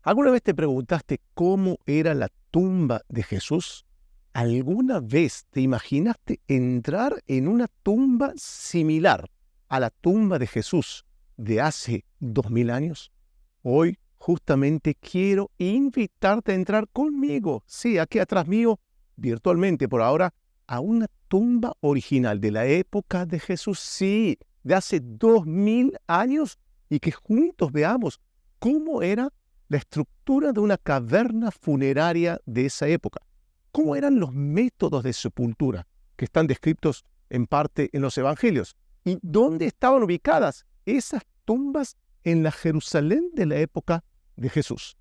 ¿Alguna vez te preguntaste cómo era la tumba de Jesús? ¿Alguna vez te imaginaste entrar en una tumba similar a la tumba de Jesús de hace 2000 años? Hoy justamente quiero invitarte a entrar conmigo, sí, aquí atrás mío, virtualmente por ahora, a una tumba original de la época de Jesús, sí, de hace 2000 años, y que juntos veamos cómo era la estructura de una caverna funeraria de esa época. ¿Cómo eran los métodos de sepultura que están descritos en parte en los evangelios? ¿Y dónde estaban ubicadas esas tumbas en la Jerusalén de la época de Jesús?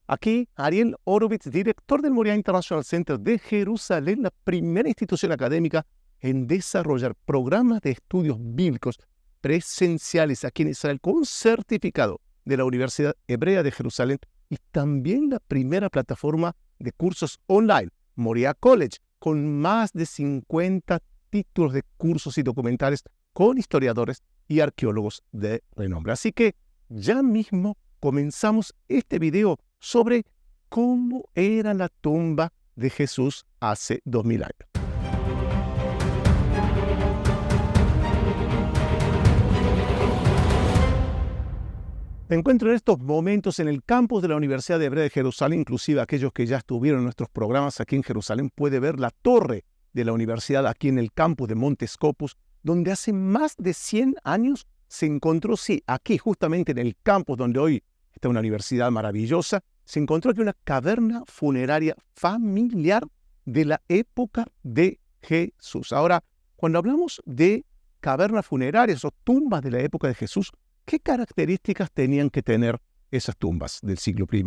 Aquí, Ariel Horowitz, director del Moriah International Center de Jerusalén, la primera institución académica en desarrollar programas de estudios bíblicos presenciales aquí en Israel con certificado de la Universidad Hebrea de Jerusalén y también la primera plataforma de cursos online, Moriah College, con más de 50 títulos de cursos y documentales con historiadores y arqueólogos de renombre. Así que ya mismo comenzamos este video sobre cómo era la tumba de Jesús hace 2000 años. Me encuentro en estos momentos en el campus de la Universidad Hebrea de Jerusalén. Inclusive aquellos que ya estuvieron en nuestros programas aquí en Jerusalén pueden ver la torre de la universidad aquí en el campus de Monte Scopus, donde hace más de 100 años se encontró, sí, aquí justamente en el campus donde hoy está una universidad maravillosa, se encontró aquí una caverna funeraria familiar de la época de Jesús. Ahora, cuando hablamos de cavernas funerarias o tumbas de la época de Jesús, ¿qué características tenían que tener esas tumbas del siglo I?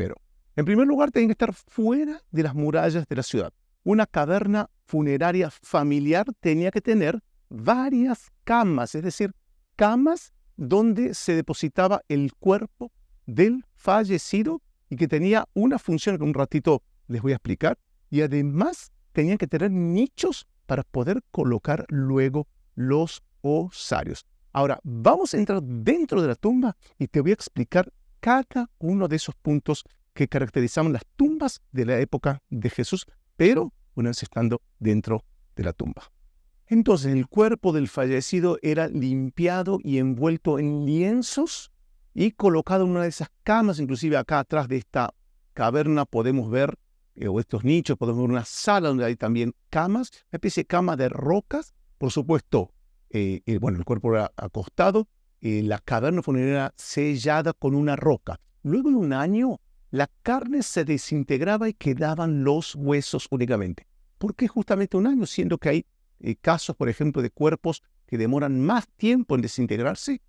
En primer lugar, tenían que estar fuera de las murallas de la ciudad. Una caverna funeraria familiar tenía que tener varias camas, es decir, camas donde se depositaba el cuerpo del fallecido y que tenía una función que un ratito les voy a explicar, y además tenían que tener nichos para poder colocar luego los osarios. Ahora, vamos a entrar dentro de la tumba y te voy a explicar cada uno de esos puntos que caracterizaban las tumbas de la época de Jesús, pero una vez estando dentro de la tumba. Entonces, el cuerpo del fallecido era limpiado y envuelto en lienzos y colocado en una de esas camas. Inclusive acá atrás de esta caverna podemos ver, o estos nichos, podemos ver una sala donde hay también camas, una especie de cama de rocas, por supuesto. El cuerpo era acostado, la caverna funeraria sellada con una roca. Luego de un año, la carne se desintegraba y quedaban los huesos únicamente. ¿Por qué justamente un año? Siendo que hay casos, por ejemplo, de cuerpos que demoran más tiempo en desintegrarse.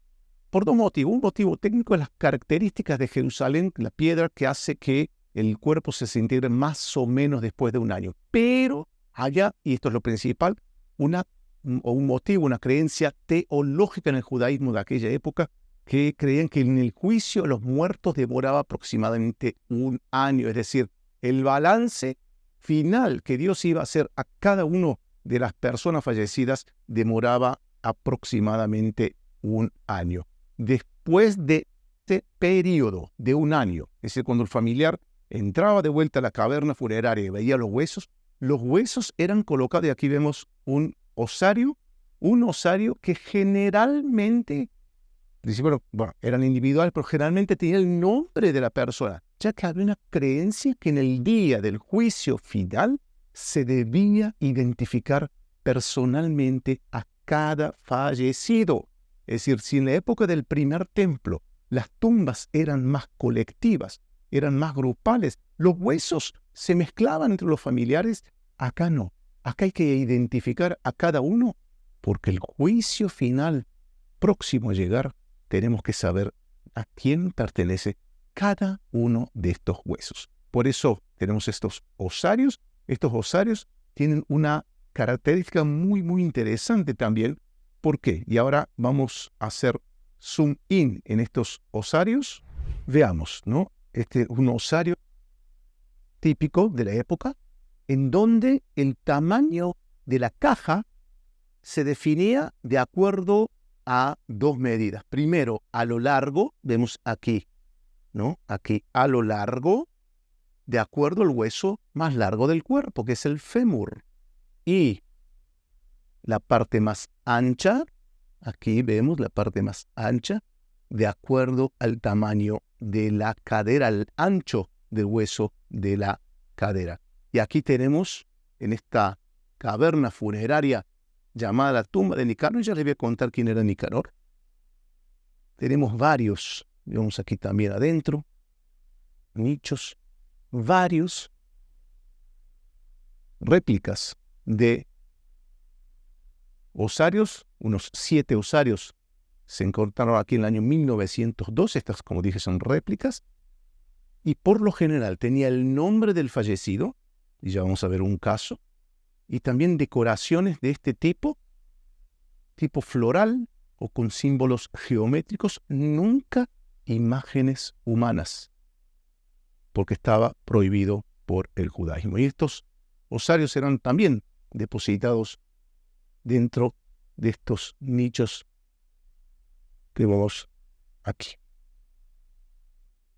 Por dos motivos. Un motivo técnico es las características de Jerusalén, la piedra que hace que el cuerpo se desintegre más o menos después de un año. Pero allá, y esto es lo principal, un motivo, una creencia teológica en el judaísmo de aquella época, que creían que en el juicio los muertos demoraba aproximadamente un año. Es decir, el balance final que Dios iba a hacer a cada uno de las personas fallecidas demoraba aproximadamente un año. Después de este periodo de un año, es decir, cuando el familiar entraba de vuelta a la caverna funeraria y veía los huesos eran colocados, y aquí vemos un osario que generalmente, eran individuales, pero generalmente tenía el nombre de la persona, ya que había una creencia que en el día del juicio final se debía identificar personalmente a cada fallecido. Es decir, si en la época del primer templo las tumbas eran más colectivas, eran más grupales, los huesos se mezclaban entre los familiares, acá no. Acá hay que identificar a cada uno, porque el juicio final próximo a llegar, tenemos que saber a quién pertenece cada uno de estos huesos. Por eso tenemos estos osarios. Estos osarios tienen una característica muy, muy interesante también. ¿Por qué? Y ahora vamos a hacer zoom in en estos osarios. Veamos, ¿no? Este es un osario típico de la época, en donde el tamaño de la caja se definía de acuerdo a dos medidas. Primero, a lo largo, vemos aquí ¿no? Aquí a lo largo, de acuerdo al hueso más largo del cuerpo, que es el fémur. Y la parte más ancha, aquí vemos la parte más ancha, de acuerdo al tamaño de la cadera, al ancho del hueso de la cadera. Y aquí tenemos, en esta caverna funeraria llamada la tumba de Nicanor, ya les voy a contar quién era Nicanor. Tenemos varios, vemos aquí también adentro, nichos, varios réplicas de osarios, unos 7 osarios se encontraron aquí en el año 1902, estas como dije son réplicas, y por lo general tenía el nombre del fallecido, y ya vamos a ver un caso, y también decoraciones de este tipo floral o con símbolos geométricos, nunca imágenes humanas, porque estaba prohibido por el judaísmo. Y estos osarios eran también depositados dentro de estos nichos que vemos aquí.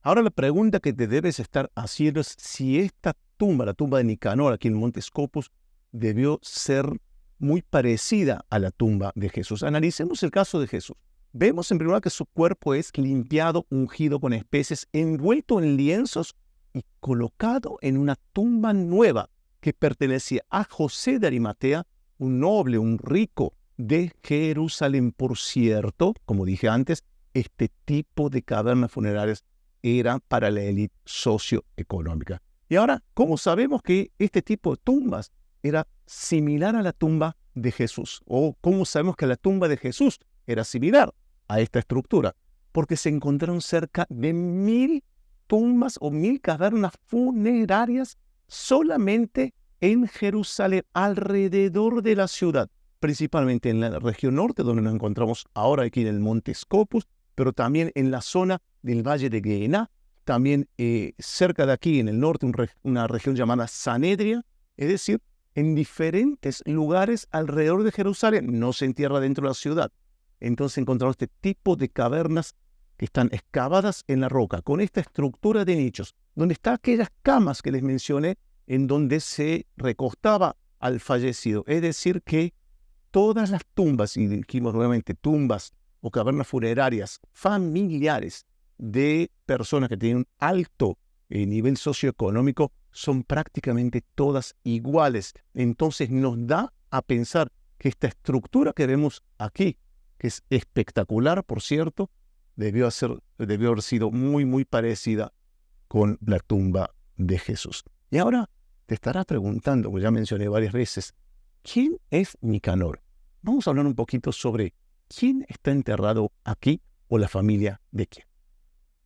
Ahora la pregunta que te debes estar haciendo es si esta tumba, la tumba de Nicanor aquí en el Monte Scopus, debió ser muy parecida a la tumba de Jesús. Analicemos el caso de Jesús. Vemos en primer lugar que su cuerpo es limpiado, ungido con especies, envuelto en lienzos y colocado en una tumba nueva que pertenecía a José de Arimatea, un noble, un rico de Jerusalén. Por cierto, como dije antes, este tipo de cavernas funerarias era para la élite socioeconómica. Y ahora, ¿cómo sabemos que este tipo de tumbas era similar a la tumba de Jesús? ¿O cómo sabemos que la tumba de Jesús era similar a esta estructura? Porque se encontraron cerca de 1000 tumbas o 1000 cavernas funerarias solamente en Jerusalén, alrededor de la ciudad, principalmente en la región norte, donde nos encontramos ahora aquí en el Monte Scopus, pero también en la zona del Valle de Gehenna, también cerca de aquí en el norte, una región llamada Sanedria, es decir, en diferentes lugares alrededor de Jerusalén, no se entierra dentro de la ciudad. Entonces encontramos este tipo de cavernas que están excavadas en la roca, con esta estructura de nichos, donde están aquellas camas que les mencioné, en donde se recostaba al fallecido. Es decir, que todas las tumbas, y dijimos nuevamente tumbas o cavernas funerarias familiares de personas que tienen un alto nivel socioeconómico, son prácticamente todas iguales. Entonces nos da a pensar que esta estructura que vemos aquí, que es espectacular, por cierto, debió haber sido muy parecida con la tumba de Jesús. Y ahora te estarás preguntando, como ya mencioné varias veces, ¿quién es Nicanor? Vamos a hablar un poquito sobre quién está enterrado aquí o la familia de quién.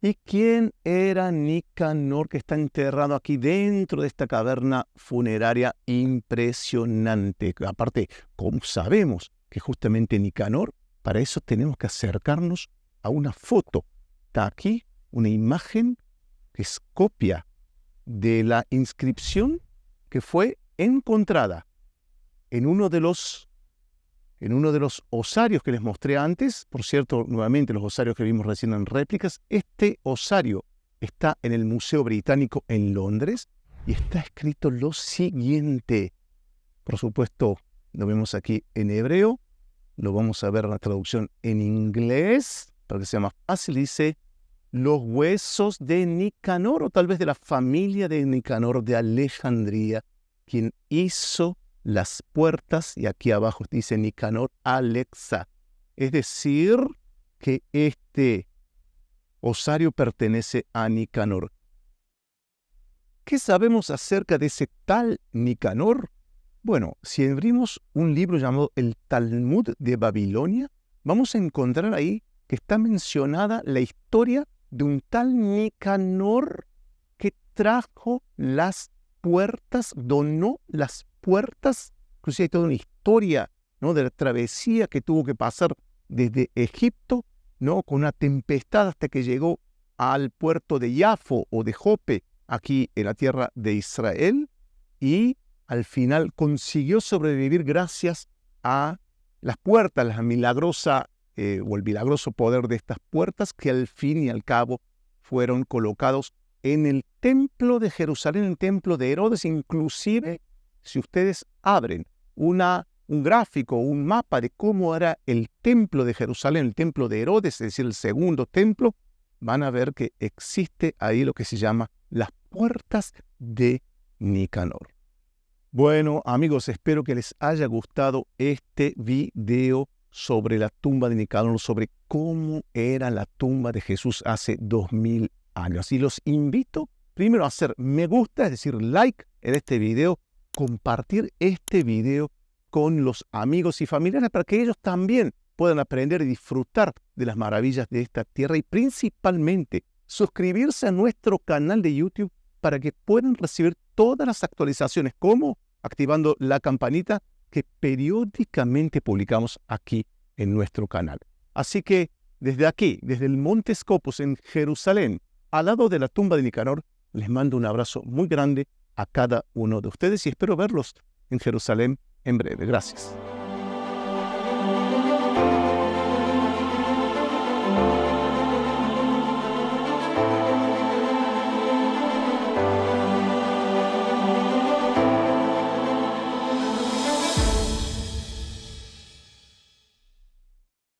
¿Y quién era Nicanor que está enterrado aquí dentro de esta caverna funeraria impresionante? Aparte, ¿cómo sabemos que justamente Nicanor? Para eso tenemos que acercarnos a una foto. Está aquí una imagen que es copia de la inscripción que fue encontrada en uno de los osarios que les mostré antes. Por cierto, nuevamente los osarios que vimos recién en réplicas. Este osario está en el Museo Británico en Londres y está escrito lo siguiente. Por supuesto, lo vemos aquí en hebreo. Lo vamos a ver en la traducción en inglés para que sea más fácil. Dice: los huesos de Nicanor, o tal vez de la familia de Nicanor de Alejandría, quien hizo las puertas, y aquí abajo dice Nicanor Alexa. Es decir, que este osario pertenece a Nicanor. ¿Qué sabemos acerca de ese tal Nicanor? Bueno, si abrimos un libro llamado el Talmud de Babilonia, vamos a encontrar ahí que está mencionada la historia de un tal Nicanor que trajo las puertas, donó las puertas. Inclusive hay toda una historia, ¿no?, de la travesía que tuvo que pasar desde Egipto, ¿no?, con una tempestad hasta que llegó al puerto de Yafo o de Jope, aquí en la tierra de Israel, y al final consiguió sobrevivir gracias a las puertas, la milagrosa o el milagroso poder de estas puertas, que al fin y al cabo fueron colocados en el templo de Jerusalén, en el templo de Herodes. Inclusive, si ustedes abren un gráfico, un mapa de cómo era el templo de Jerusalén, el templo de Herodes, es decir, el segundo templo, van a ver que existe ahí lo que se llama las puertas de Nicanor. Bueno, amigos, espero que les haya gustado este video sobre la tumba de Nicanor, sobre cómo era la tumba de Jesús hace 2000 años. Y los invito primero a hacer me gusta, es decir, like en este video, compartir este video con los amigos y familiares para que ellos también puedan aprender y disfrutar de las maravillas de esta tierra, y principalmente suscribirse a nuestro canal de YouTube para que puedan recibir todas las actualizaciones, como activando la campanita que periódicamente publicamos aquí en nuestro canal. Así que desde aquí, desde el Monte Scopus en Jerusalén, al lado de la tumba de Nicanor, les mando un abrazo muy grande a cada uno de ustedes y espero verlos en Jerusalén en breve. Gracias.